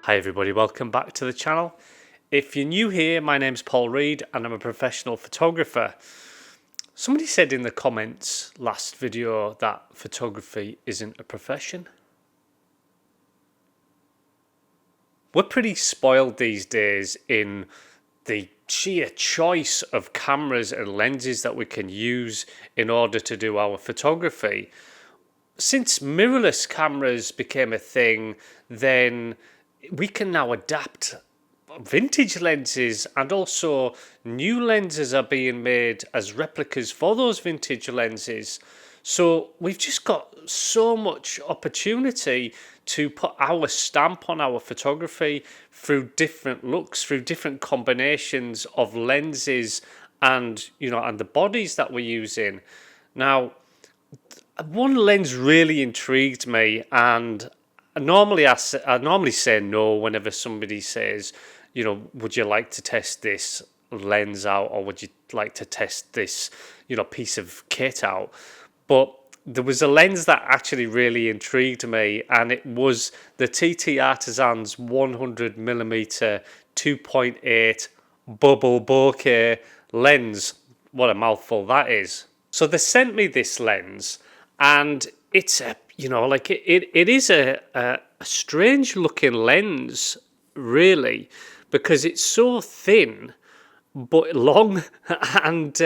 Hi everybody, welcome back to the channel. If you're new here, my name's Paul Reed and I'm a professional photographer. Somebody said in the comments last video that photography isn't a profession. We're pretty spoiled these days in the sheer choice of cameras and lenses that we can use in order to do our photography. Since mirrorless cameras became a thing, then we can now adapt vintage lenses, and also new lenses are being made as replicas for those vintage lenses. So we've just got so much opportunity to put our stamp on our photography through different looks, through different combinations of lenses and and the bodies that we're using. Now, one lens really intrigued me, and normally I normally say no whenever somebody says, would you like to test this lens out, or would you like to test this, piece of kit out? But there was a lens that actually really intrigued me, and it was the TTartisan's 100mm f2.8 bubble bokeh lens. What a mouthful that is. So they sent me this lens, and it's a it is a strange looking lens, really, because it's so thin but long, and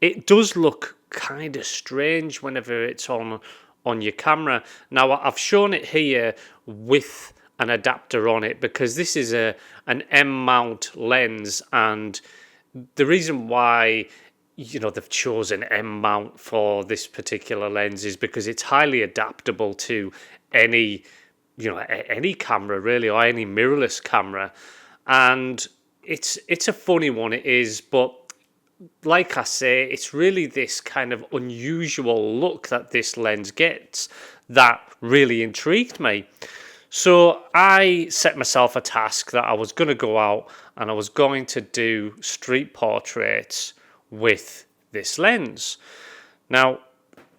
it does look kind of strange whenever it's on your camera. Now I've shown it here with an adapter on it because this is an M mount lens, and the reason why they've chosen M mount for this particular lens is because it's highly adaptable to any any camera really, or any mirrorless camera. And it's a funny one, it is, but like I say, it's really this kind of unusual look that this lens gets that really intrigued me. So I set myself a task that I was going to go out and I was going to do street portraits with this lens. Now,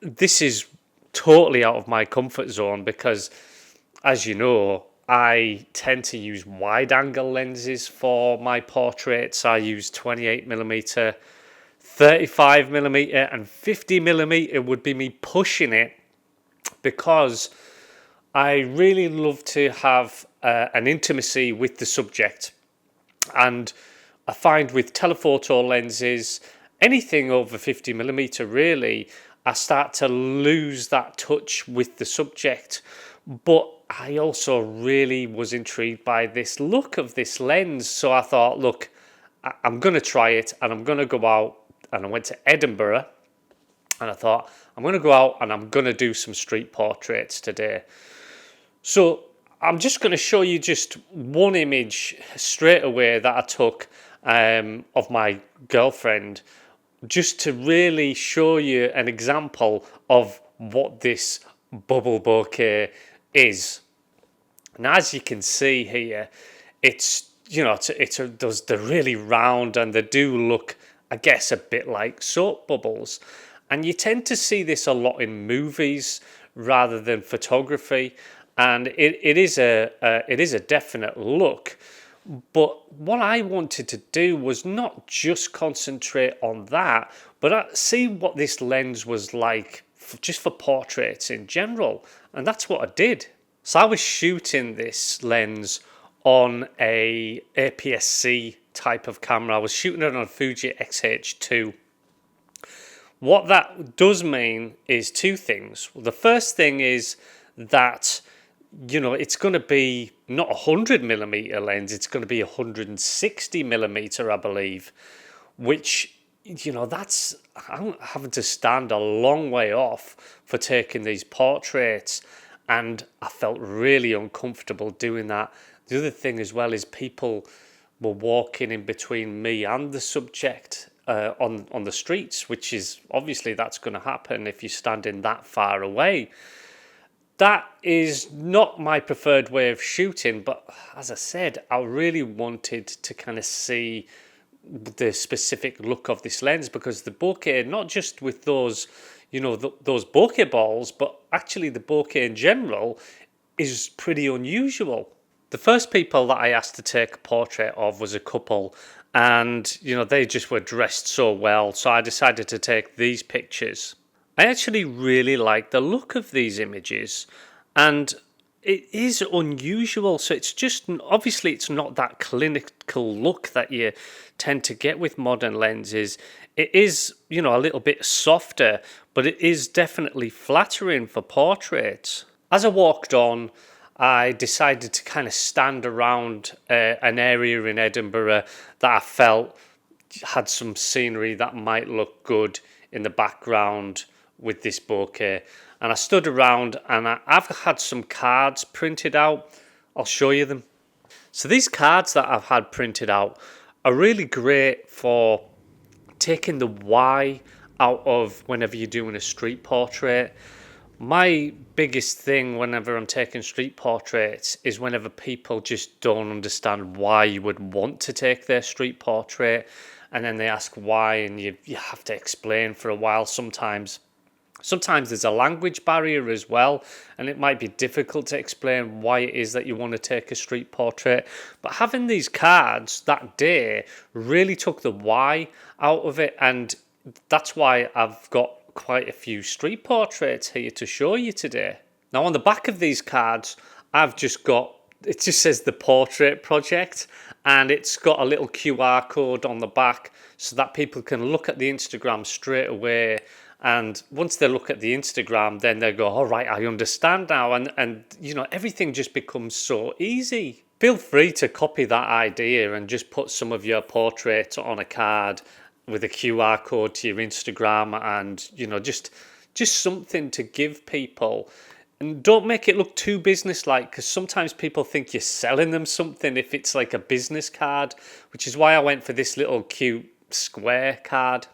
this is totally out of my comfort zone because, as you know, I tend to use wide angle lenses for my portraits. I use 28mm, 35mm, and 50mm would be me pushing it, because I really love to have an intimacy with the subject. And I find with telephoto lenses, anything over 50mm really, I start to lose that touch with the subject. But I also really was intrigued by this look of this lens, so I thought, look, I'm going to try it, and I'm going to go out. And I went to Edinburgh, and I thought, I'm going to go out and I'm going to do some street portraits today. So I'm just going to show you just one image straight away that I took of my girlfriend, just to really show you an example of what this bubble bokeh is. Now, as you can see here, it's they're really round, and they do look, I guess, a bit like soap bubbles. And you tend to see this a lot in movies rather than photography, and it is a definite look. But what I wanted to do was not just concentrate on that, but see what this lens was like just for portraits in general. And that's what I did. So I was shooting this lens on a APS-C type of camera. I was shooting it on a Fuji X-H2. What that does mean is two things. The first thing is that it's going to be not a 100mm lens, it's going to be 160mm, I believe, which, that's, I'm having to stand a long way off for taking these portraits, and I felt really uncomfortable doing that. The other thing as well is people were walking in between me and the subject on the streets, which is obviously that's going to happen if you're standing that far away. That is not my preferred way of shooting, but as I said, I really wanted to kind of see the specific look of this lens, because the bokeh, not just with those, those bokeh balls, but actually the bokeh in general is pretty unusual. The first people that I asked to take a portrait of was a couple, and they just were dressed so well, so I decided to take these pictures. I actually really like the look of these images, and it is unusual. So it's just, obviously it's not that clinical look that you tend to get with modern lenses. It is, a little bit softer, but it is definitely flattering for portraits. As I walked on, I decided to kind of stand around an area in Edinburgh that I felt had some scenery that might look good in the background with this bokeh. And I stood around, and I've had some cards printed out. I'll show you them. So these cards that I've had printed out are really great for taking the why out of whenever you're doing a street portrait. My biggest thing whenever I'm taking street portraits is whenever people just don't understand why you would want to take their street portrait, and then they ask why, and you have to explain for a while sometimes. Sometimes there's a language barrier as well, and it might be difficult to explain why it is that you want to take a street portrait. But having these cards that day really took the why out of it, and that's why I've got quite a few street portraits here to show you today. Now on the back of these cards, I've just got, it just says the portrait project, and it's got a little QR code on the back so that people can look at the Instagram straight away. And once they look at the Instagram, then they go, all right, I understand now. And everything just becomes so easy. Feel free to copy that idea and just put some of your portraits on a card with a QR code to your Instagram, and just something to give people. And don't make it look too business-like, because sometimes people think you're selling them something if it's like a business card, which is why I went for this little cute square card.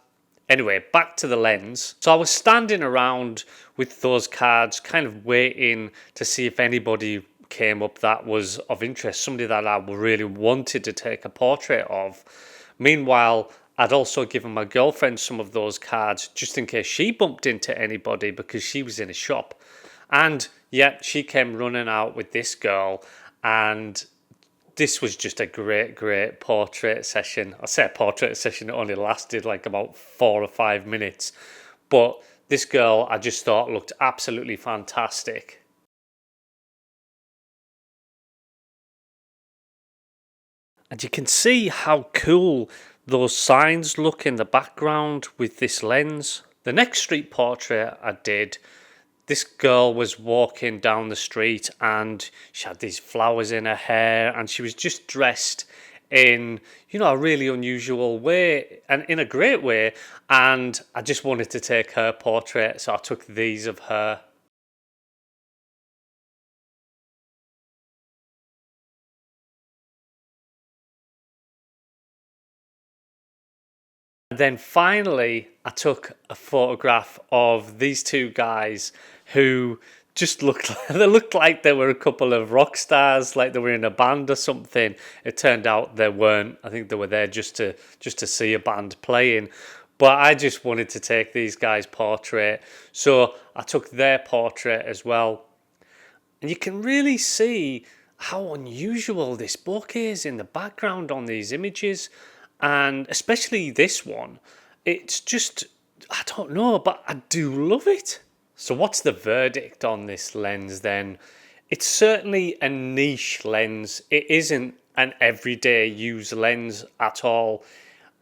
Anyway, back to the lens. So I was standing around with those cards, kind of waiting to see if anybody came up that was of interest, somebody that I really wanted to take a portrait of. Meanwhile, I'd also given my girlfriend some of those cards just in case she bumped into anybody, because she was in a shop. And yeah, she came running out with this girl, and this was just a great portrait session. I say a portrait session, it only lasted like about 4 or 5 minutes. But this girl, I just thought looked absolutely fantastic. And you can see how cool those signs look in the background with this lens. The next street portrait I did, this girl was walking down the street and she had these flowers in her hair, and she was just dressed in, a really unusual way and in a great way. And I just wanted to take her portrait, so I took these of her. And then finally, I took a photograph of these two guys who just looked like they were a couple of rock stars, like they were in a band or something. It turned out they weren't. I think they were there just to see a band playing. But I just wanted to take these guys' portrait, so I took their portrait as well. And you can really see how unusual this bokeh is in the background on these images, and especially this one. It's just, I don't know, but I do love it. So what's the verdict on this lens then? It's certainly a niche lens. It isn't an everyday use lens at all.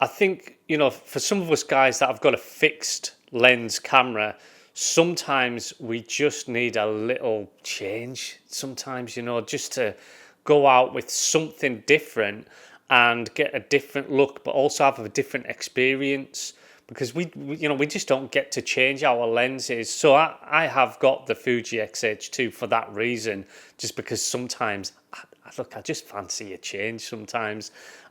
I think, for some of us guys that have got a fixed lens camera, sometimes we just need a little change. Sometimes, just to go out with something different and get a different look, but also have a different experience, because we just don't get to change our lenses. So I have got the Fuji X-H2 for that reason, just because sometimes I just fancy a change sometimes.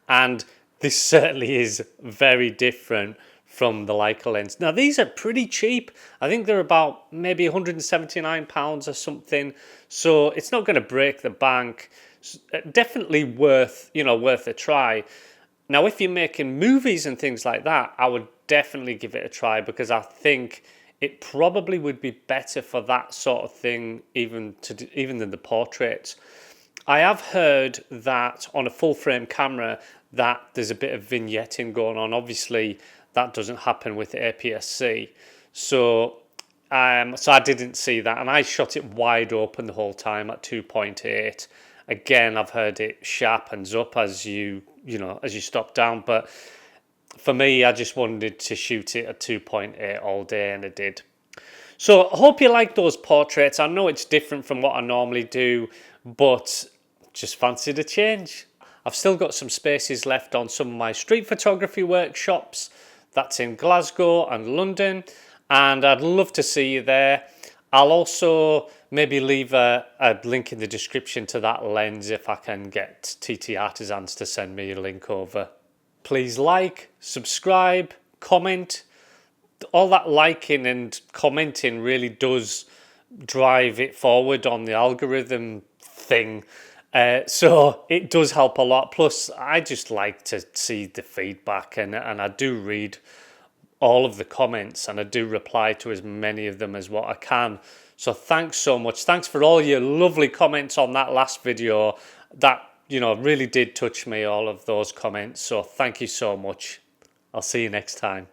And this certainly is very different from the Leica lens. Now these are pretty cheap. I think they're about maybe £179 or something. So it's not going to break the bank. Definitely worth a try. Now if you're making movies and things like that, I would definitely give it a try, because I think it probably would be better for that sort of thing even than the portraits. I have heard that on a full frame camera that there's a bit of vignetting going on. Obviously, that doesn't happen with APS-C. So I didn't see that, and I shot it wide open the whole time at 2.8. Again, I've heard it sharpens up as you stop down, but for me, I just wanted to shoot it at 2.8 all day, and it did. So I hope you like those portraits. I know it's different from what I normally do, but just fancied a change. I've still got some spaces left on some of my street photography workshops. That's in Glasgow and London, and I'd love to see you there. I'll also maybe leave a link in the description to that lens if I can get TTartisans to send me a link over. Please like, subscribe, comment. All that liking and commenting really does drive it forward on the algorithm thing. So it does help a lot. Plus, I just like to see the feedback, and I do read all of the comments, and I do reply to as many of them as what I can. So thanks so much. Thanks for all your lovely comments on that last video. That, really did touch me, all of those comments. So thank you so much. I'll see you next time.